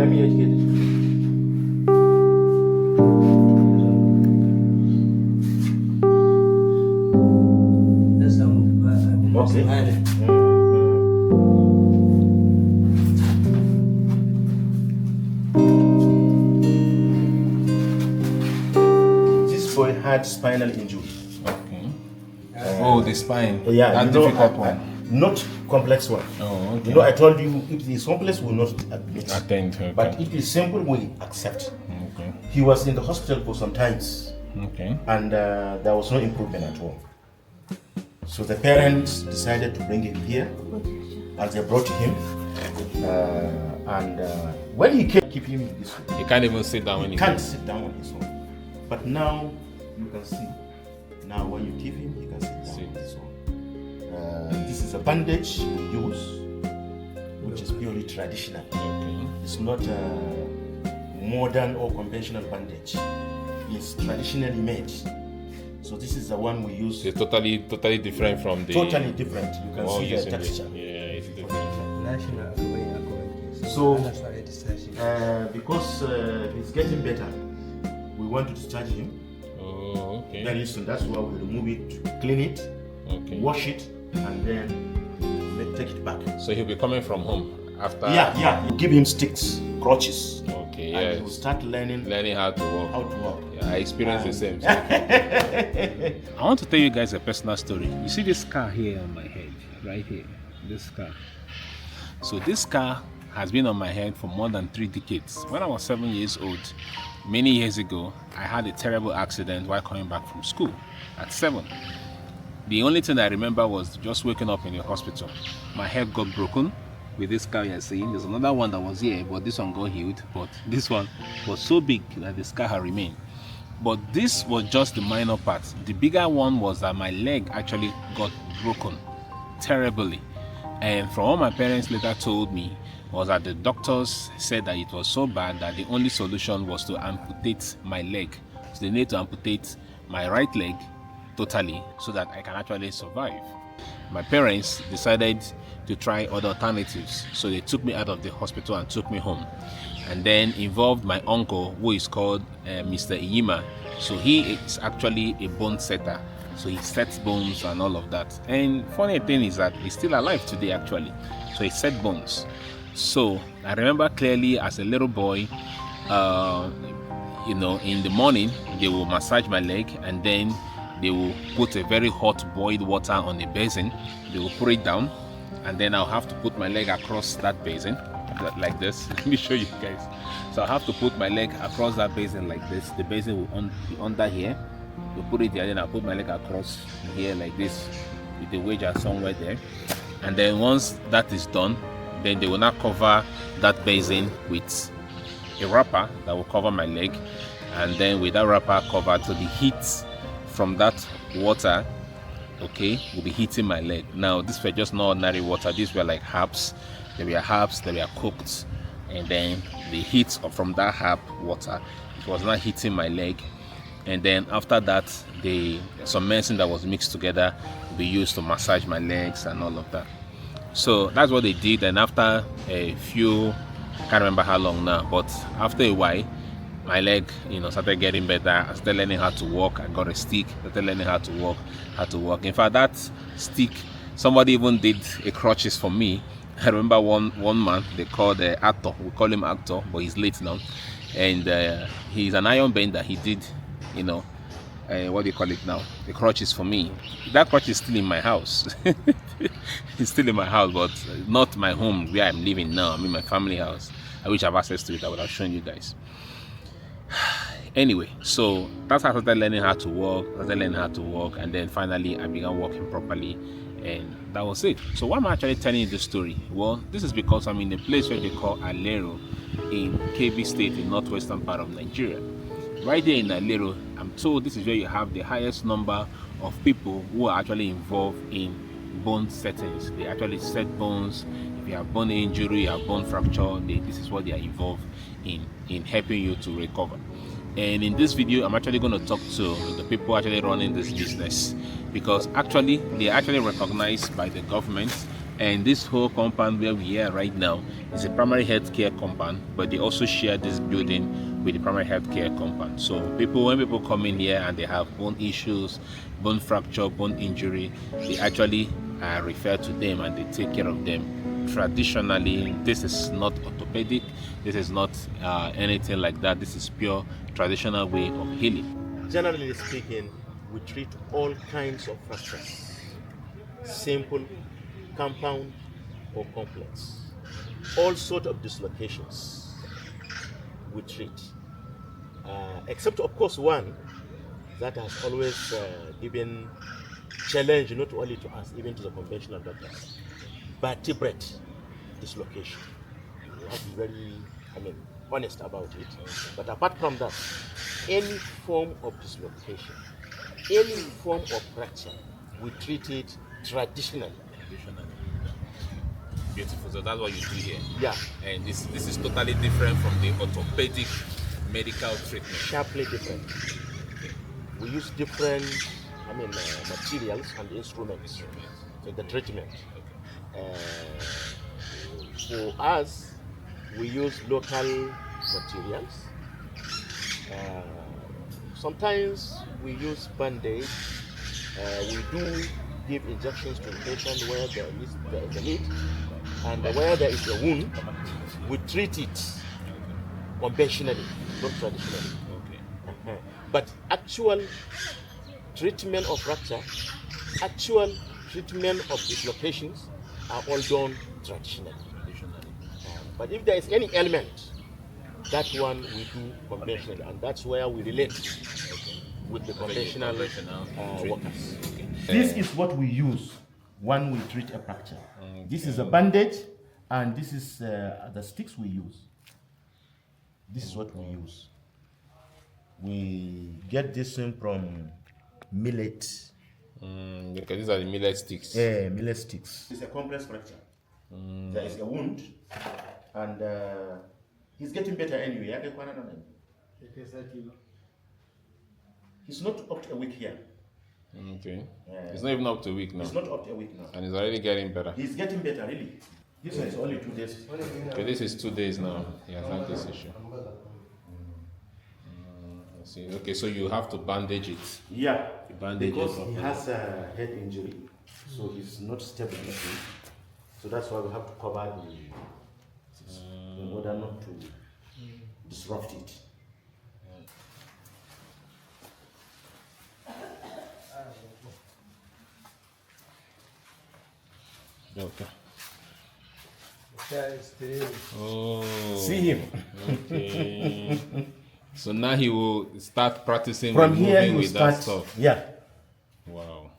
Let me educate you. Okay. This boy had spinal injury. Okay. Oh, the spine. Yeah, that difficult one. Not complex one. Oh, okay. You know, I told you if it is complex, we will not admit. Attend. Okay. But if it's simple, we accept. Okay. He was in the hospital for some times. Okay. And there was no improvement at all. So the parents decided to bring him here, and they brought him. When he came, keep him this way. He can't even sit down when he can't sit down on his own. But now you can see. Now when you keep him, he can sit down on his own. This is a bandage we use, which is purely traditional. Okay. It's not a modern or conventional bandage. It's traditionally made. So this is the one we use. It's totally different from the. Totally different. You can see the texture. Yeah, it's different. So because he's getting better, we want to discharge him. Oh, okay. Very soon. That's why we remove it, clean it, okay, wash it, and then take it back. So he'll be coming from home after. Yeah. You give him sticks, crutches. Okay. And Yeah. he will start learning how to walk. Yeah, I experienced the same. I want to tell you guys a personal story. You see this scar here on my head, right here, this scar. So this scar has been on my head for more than 3 decades. When I was 7 years old, many years ago, I had a terrible accident while coming back from school at 7. The only thing I remember was just waking up in the hospital. My head got broken with this scar you're seeing. There's another one that was here, but this one got healed. But this one was so big that the scar had remained. But this was just the minor part. The bigger one was that my leg actually got broken terribly. And from what my parents later told me was that the doctors said that it was so bad that the only solution was to amputate my leg. So they need to amputate my right leg totally so that I can actually survive. My parents decided to try other alternatives, so they took me out of the hospital and took me home, and then involved my uncle, who is called Mr. Iyima. So he is actually a bone setter, so he sets bones and all of that. And funny thing is that he's still alive today actually, so he set bones. So I remember clearly as a little boy, you know, in the morning they will massage my leg, and then they will put a very hot boiled water on the basin. They will put it down, and then I'll have to put my leg across that basin like this. Let me show you guys. So I have to put my leg across that basin like this. The basin will be under here. You put it there, then I'll put my leg across here like this with the wedge somewhere there. And then once that is done, then they will now cover that basin with a wrapper that will cover my leg, and then with that wrapper covered, so the heat from that water, okay, will be hitting my leg. Now these were just not ordinary water. These were like herbs. They were herbs, they were cooked, and then the heat from that herb water, it was not hitting my leg. And then after that, some medicine that was mixed together will be used to massage my legs and all of that. So that's what they did. And after a few, I can't remember how long now, but after a while, my leg, you know, started getting better. I started learning how to walk. I got a stick, started learning how to walk. In fact, that stick, somebody even did a crutches for me. I remember one man, they called Actor. We call him Actor, but he's late now. And he's an iron bender. He did, you know, what do you call it now? The crutches for me. That crutch is still in my house. It's still in my house, but not my home where I'm living now. I'm in my family house. I wish I have access to it. I would have shown you guys. Anyway, so that's how I started learning how to walk, and then finally I began walking properly, and that was it. So why am I actually telling you this story? Well, this is because I'm in a place where they call Aliero in Kebii state in northwestern part of Nigeria. Right there in Aliero, I'm told this is where you have the highest number of people who are actually involved in bone settings. They actually set bones. If you have bone injury, you have bone fracture, this is what they are involved in helping you to recover. And in this video, I'm actually going to talk to the people actually running this business, because actually they are actually recognized by the government And this whole compound where we are right now is a primary health care compound, but they also share this building with the primary health care compound. So when people come in here and they have bone issues, bone fracture, bone injury, they actually refer to them and they take care of them. Traditionally, this is not orthopedic, this is not anything like that. This is pure traditional way of healing. Generally speaking, we treat all kinds of fractures, simple, compound, or complex. All sorts of dislocations we treat, except of course one that has always given challenge not only to us, even to the conventional doctors, vertebrate dislocation. We have to be very, honest about it. But apart from that, any form of dislocation, any form of fracture, we treat it traditionally. Beautiful. So that's what you do here. Yeah. And this is totally different from the orthopedic medical treatment. Sharply different. We use different, materials and instruments in the treatment. For us, we use local materials. Sometimes we use bandage. We do give injections to the patient where there is a need, and where there is a wound, we treat it conventionally, not traditionally. Okay. But actual treatment of fracture, actual treatment of dislocations are all done traditionally. But if there is any ailment, that one we do conventionally, and that's where we relate with the conventional workers. This is what we use when we treat a fracture. Okay. This is a bandage, and this is the sticks we use. This is what we use. We get this in from millet. Because these are the millet sticks. Yeah, millet sticks. It's a complex fracture. There is a wound, and he's getting better anyway. He's not up to a week here. Okay. It's not even up to a week now. It's not up to a week now. And he's already getting better. He's getting better, really. This one is only 2 days. Okay, this is 2 days now. He has had this issue. I see. Okay, so you have to bandage it. Yeah. Bandage because it he has a head injury, so he's not stable. So that's why we have to cover the in order not to disrupt it. Okay. Oh. See him. Okay. So now he will start practicing from here. He will with start. That stuff. Yeah. Wow.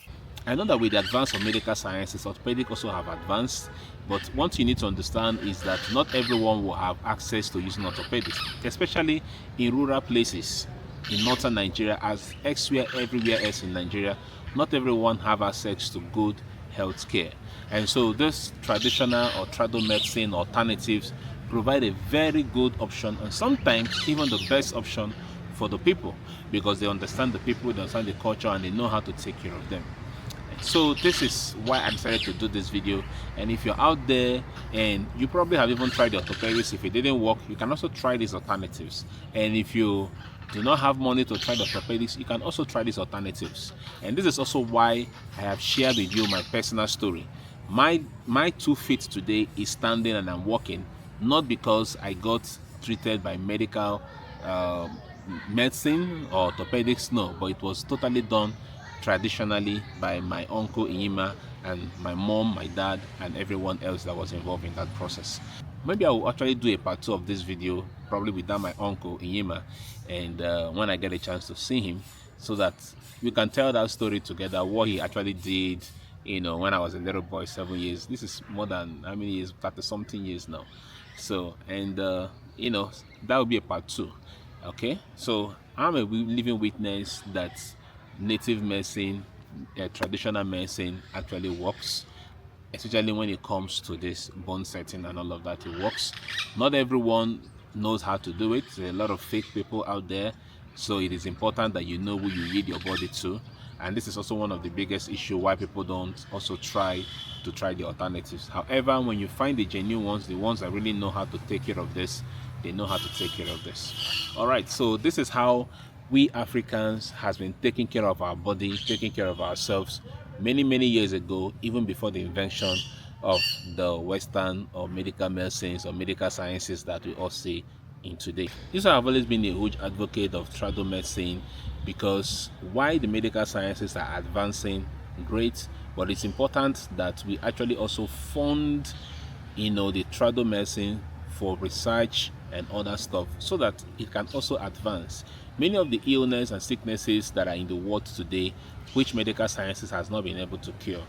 I know that with the advance of medical sciences, orthopedic also have advanced, but what you need to understand is that not everyone will have access to using orthopedics, especially in rural places in northern Nigeria, as everywhere else in Nigeria. Not everyone have access to good health care. And so this traditional or trado medicine alternatives provide a very good option, and sometimes even the best option for the people, because they understand the people, they understand the culture, and they know how to take care of them. So this is why I decided to do this video. And if you're out there and you probably have even tried the orthopedics, if it didn't work, you can also try these alternatives. And if you do not have money to try the orthopedics, you can also try these alternatives. And this is also why I have shared with you my personal story. My 2 feet today is standing and I'm walking, not because I got treated by medical medicine or orthopedics, no, but it was totally done traditionally by my uncle Inyima and my mom, my dad, and everyone else that was involved in that process. Maybe I will actually do a part 2 of this video, probably without my uncle Inyima, and when I get a chance to see him, so that we can tell that story together, what he actually did, you know, when I was a little boy, 7 years. This is more than how many years? 30-something years now. So, and you know, that will be a part 2. Okay, so I'm a living witness that native medicine, traditional medicine actually works, especially when it comes to this bone setting and all of that. It works. Not everyone knows how to do it. There are a lot of fake people out there, so it is important that you know who you lead your body to. And this is also one of the biggest issues why people don't also try to try the alternatives. However, when you find the genuine ones, the ones that really know how to take care of this, they know how to take care of this. All right, so this is how we Africans has been taking care of our body, taking care of ourselves many years ago, even before the invention of the Western or medical medicines or medical sciences that we all see in today. This I've always been a huge advocate of trado medicine, because while the medical sciences are advancing, great, but it's important that we actually also fund, the trado medicine for research and other stuff, so that it can also advance. Many of the illness and sicknesses that are in the world today, which medical sciences has not been able to cure,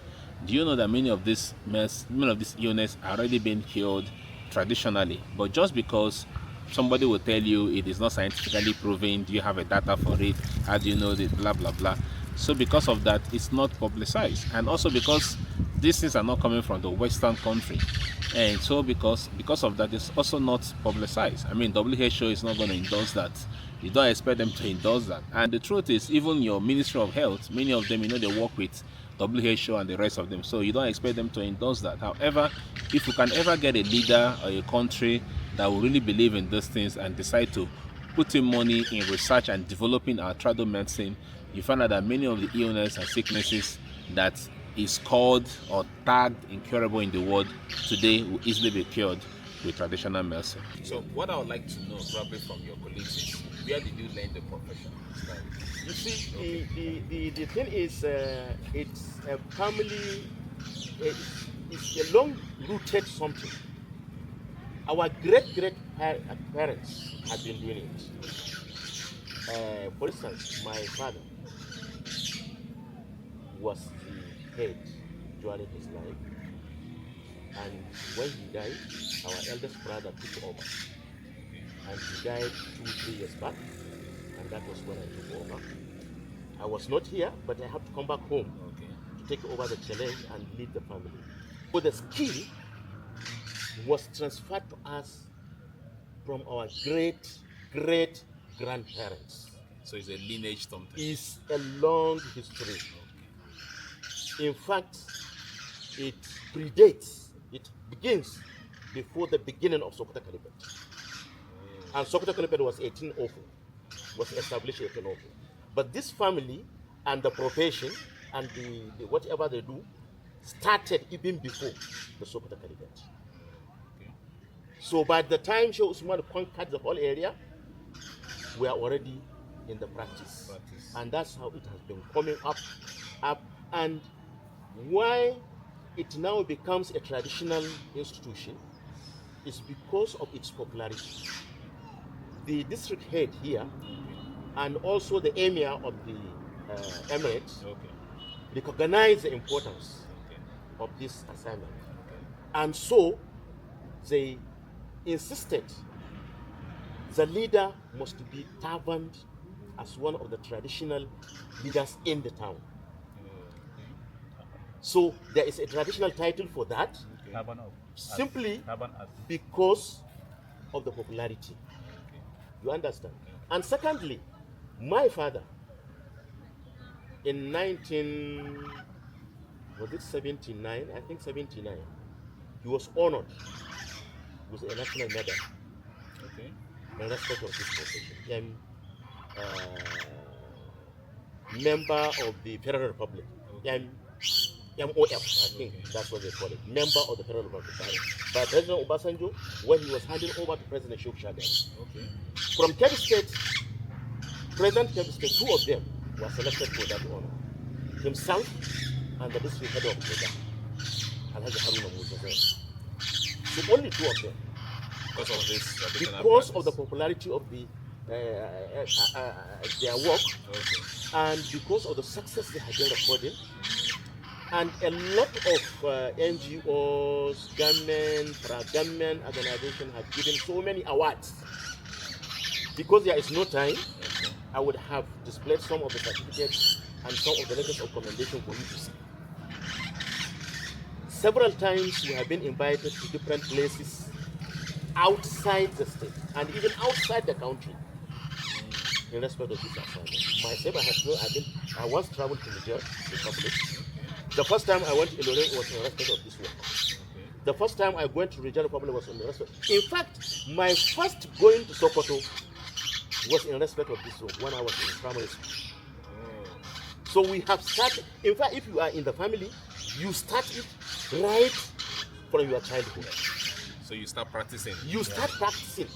do you know that many of these illnesses are already being cured traditionally? But just because somebody will tell you it is not scientifically proven, do you have a data for it, how do you know this, blah blah blah. So because of that, it's not publicized, and also because these things are not coming from the Western country, and so because of that, it's also not publicized. I mean, WHO is not going to endorse that. You don't expect them to endorse that. And the truth is, even your Ministry of Health, many of them, they work with WHO and the rest of them, so you don't expect them to endorse that. However, if you can ever get a leader or a country that will really believe in these things and decide to put in money in research and developing our trado medicine, you find out that many of the illness and sicknesses that is called or tagged incurable in the world today will easily be cured with traditional medicine. So what I would like to know probably from your colleagues is, where did you learn the profession? You see, the thing is, it's a family, it's a long-rooted something. Our great-great-parents have been doing it. For instance, my father was the head during his life, and when he died, our eldest brother took over, and he died 2-3 years back, and that was when I took over. I was not here, but I have to come back home to take over the challenge and lead the family. So the skill was transferred to us from our great grandparents. So it's a lineage something. It's a long history. In fact, it begins before the beginning of Sokoto Caliphate. And Sokoto Caliphate was 1804, was established in 1804. But this family and the profession and the whatever they do started even before the Sokoto Caliphate. So by the time Sheikh Usman conquered the whole area, we are already in the practice. And that's how it has been coming up. And why it now becomes a traditional institution is because of its popularity. The district head here and also the emir of the Emirates recognize the importance of this assignment. And so they insisted the leader must be governed as one of the traditional leaders in the town. So there is a traditional title for that, simply because of the popularity. You understand? And secondly, my father in 79, I think 79, he was honored with a national medal in respect of this profession. Member of the Federal Republic, MOF, I think that's what they call it, member of the Federal Republic by President Obasanjo when he was handing over to President Sheikh Shagari. From Kebii State, President Kebii State, 2 of them were selected for that honor. Himself and the district head of Kedah, Alhaji Haruna Musa. So only 2 of them. Because of the popularity of their work, and because of the success they have been recording, and a lot of NGOs, government organizations have given so many awards. Because there is no time, I would have displayed some of the certificates and some of the letters of commendation for you to see. Several times we have been invited to different places outside the state and even outside the country in respect of this assignment. Myself, I once traveled to Niger Republic The first time I went to Aliero was in respect of this work. Okay. The first time I went to Regional Republic was in respect. In fact, my first going to Sokoto was in respect of this work when I was in primary school. So we have started. In fact, if you are in the family, you start it right from your childhood. So you start practicing. You start practicing.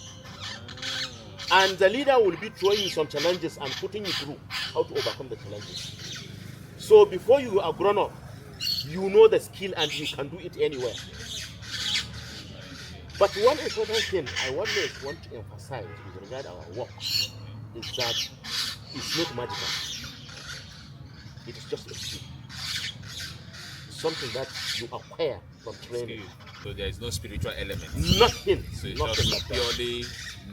And the leader will be throwing you some challenges and putting you through how to overcome the challenges. So before you are grown up, you know the skill and you can do it anywhere. But one important thing I always want to emphasize with regard to our work is that it's not magical. It is just a skill. Something that you acquire from training. So there is no spiritual element. Nothing. So it's nothing just like purely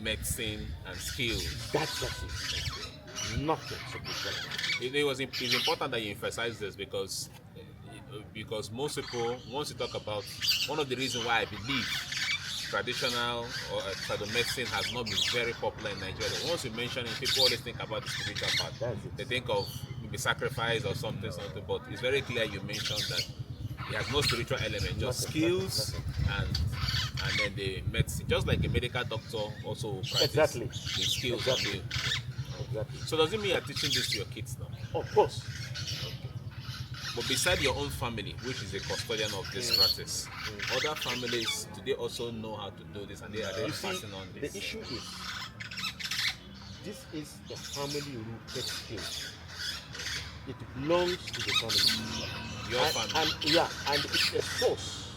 medicine and skills. That's it. Nothing spiritual. It's important that you emphasize this because most people, once you talk about one of the reasons why I believe traditional or traditional medicine has not been very popular in Nigeria. Once you mention it, people always think about the spiritual part. They think of maybe sacrifice or something, but it's very clear you mentioned that it has no spiritual element, just skills and then the medicine. Just like a medical doctor also practices the skills. Exactly. So does it mean you're teaching this to your kids now? Of course. But beside your own family, which is a custodian of this practice, other families, do they also know how to do this and are they passing on this? The issue is, this is a family-rooted thing. It belongs to the family. Your family? And it's a source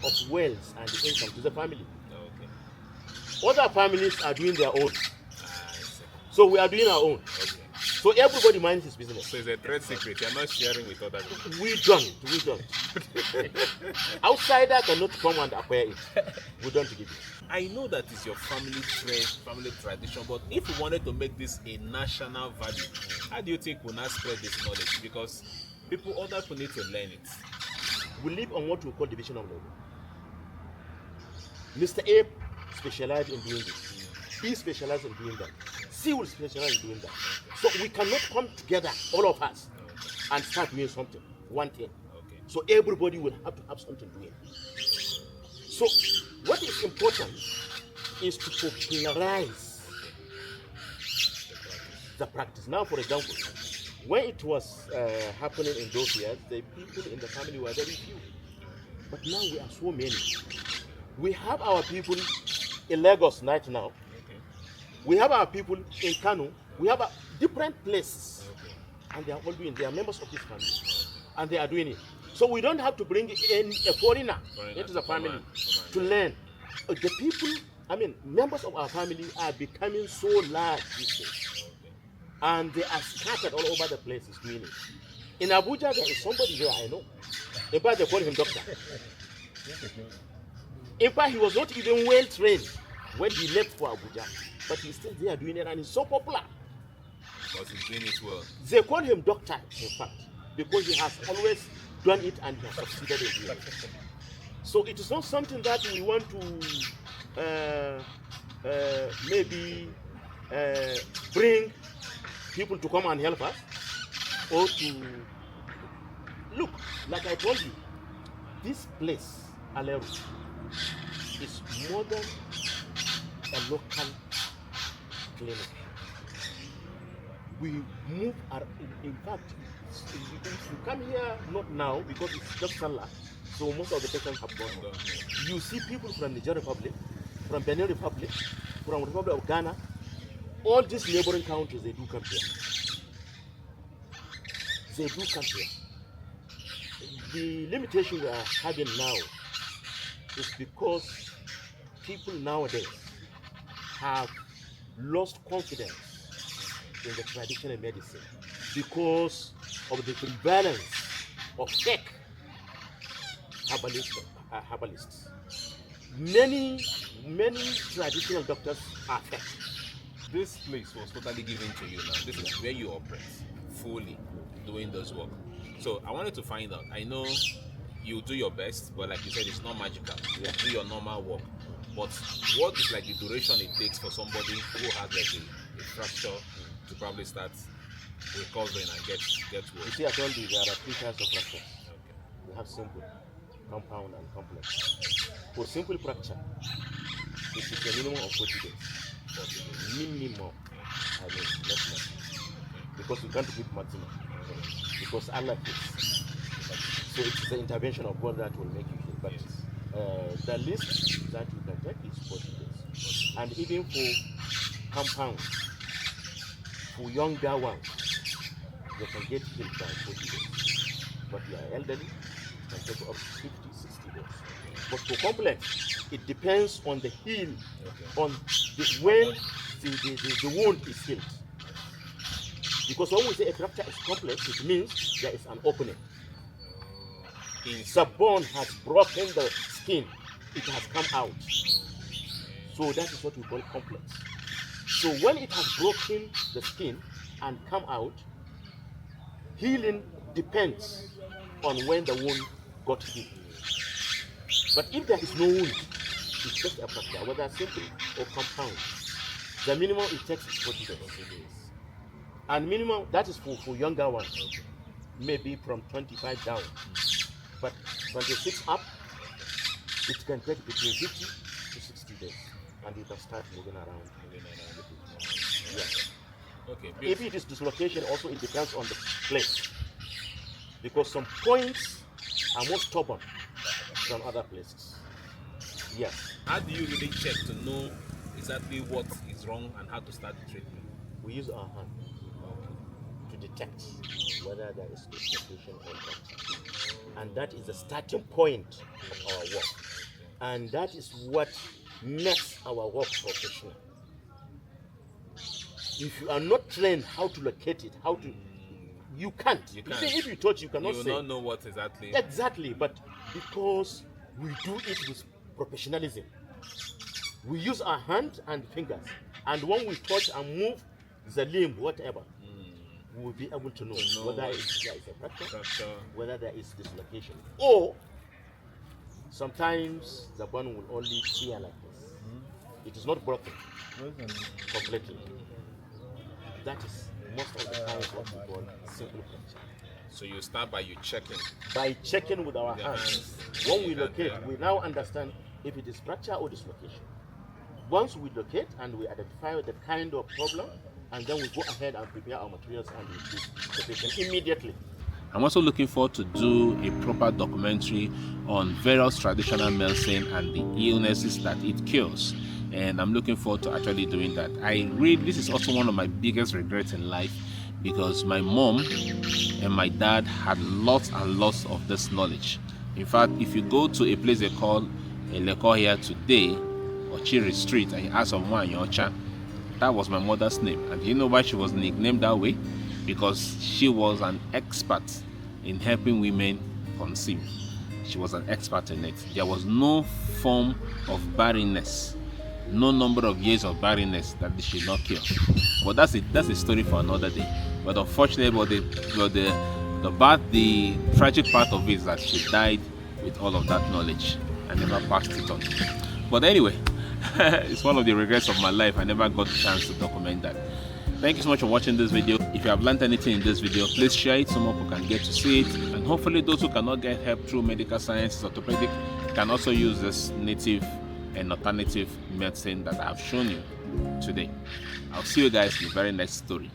of wealth and income to the family. Okay. Other families are doing their own. So we are doing our own. Okay. So everybody minds his business. So it's a trade secret. You're not sharing with other people. We don't. Outsider cannot come and acquire it. We don't give it. I know that it's your family trade, family tradition, but if you wanted to make this a national value, how do you think we'll not spread this knowledge? Because other people need to learn it. We live on what we call division of labor. Mr. A specialized in doing this. B specialized in doing that. C will specialize in doing that. So we cannot come together, all of us, and start doing something, one thing. Okay. So everybody will have to have something doing. So what is important is to popularize the practice. Now, for example, when it was happening in those years, the people in the family were very few. But now we are so many. We have our people in Lagos right now. We have our people in Kano. We have different places. And they are all doing, they are members of this family. And they are doing it. So we don't have to bring in a foreigner into the family to learn. The people, members of our family are becoming so large these days. And they are scattered all over the places doing it. In Abuja, there is somebody there I know. In fact, they call him doctor. In fact, he was not even well trained when he left for Abuja. But he's still there doing it and he's so popular. Because he's doing it well. They call him doctor, in fact, because he has always done it and he has succeeded in doing it. So it is not something that we want to maybe bring people to come and help us, or to look, like I told you, this place, Aliero, is more than a local clinic. We move our, in fact, if you come here, not now because it's just Salah, so most of the patients have gone home. You see people from Nigeria Republic, from Benin Republic, from Republic of Ghana, all these neighboring countries, they do come here. They do come here. The limitation we are having now is because people nowadays have lost confidence in the traditional medicine because of the prevalence of fake herbalists. Many traditional doctors are fake. This place was totally given to you now. This is where you operate fully doing those work. So I wanted to find out. I know you do your best, but like you said, it's not magical. You do your normal work. But what is like the duration it takes for somebody who has like a fracture to probably start recovering and get well. You see, I told you there are 3 types of fractures. We have simple, compound, and complex. For simple fracture, it is a minimum of 40 days. Minimum. I mean, not much. Because we can't give maximum. Because Allah is. So it's the intervention of God that will make you heal. But the least that you can take is 40 days. And even for compound, for younger ones, they can get healed by 40 days. But you are elderly, it can take up to 50, 60 days. But for complex, it depends on the heal, on when the wound is healed. Because when we say a fracture is complex, it means there is an opening. The bone has broken the skin, it has come out. So that is what we call complex. So when it has broken the skin and come out, healing depends on when the wound got healed. But if there is no wound, it's just a fracture, whether simple or compound. The minimum it takes is 40 days. And minimum, that is for younger ones, maybe from 25 down. But 26 up, it can take between 50 to 60 days. And you can start moving around. Yeah. Okay. If it is dislocation, also it depends on the place. Because some points are more stubborn than other places. Yes. How do you really check to know exactly what is wrong and how to start the treatment? We use our hand to detect whether there is dislocation or not. And that is the starting point of our work. And that is what makes our work professional. If you are not trained how to locate it, you can't. You can't. If you touch, you cannot You say. will not know what exactly. Exactly, but because we do it with professionalism, we use our hand and fingers, and when we touch and move the limb, whatever, we will be able to know whether there is a fracture, whether there is dislocation, or sometimes the bone will only tear like this. It is not broken completely. That is most of the times what we call simple fracture. So you start by checking. By checking with our hands. When we locate, we now understand if it is fracture or dislocation. Once we locate and we identify the kind of problem, and then we go ahead and prepare our materials and we treat the patient immediately. I'm also looking forward to do a proper documentary on various traditional medicine and the illnesses that it cures. And I'm looking forward to actually doing that. This is also one of my biggest regrets in life, because my mom and my dad had lots and lots of this knowledge. In fact, if you go to a place they call Aliero here today, or Chiri Street, and you ask someone Yocha, that was my mother's name. And you know why she was nicknamed that way? Because she was an expert in helping women conceive. She was an expert in it. There was no form of barrenness, no number of years of barrenness that she did not cure. But that's a story for another day. But unfortunately, the tragic part of it is that she died with all of that knowledge and never passed it on. But anyway, it's one of the regrets of my life. I never got a chance to document that. Thank you so much for watching this video. If you have learned anything in this video, please share it so more people can get to see it. And hopefully those who cannot get help through medical science, orthopedic, can also use this native and alternative medicine that I have shown you today. I'll see you guys in the very next story.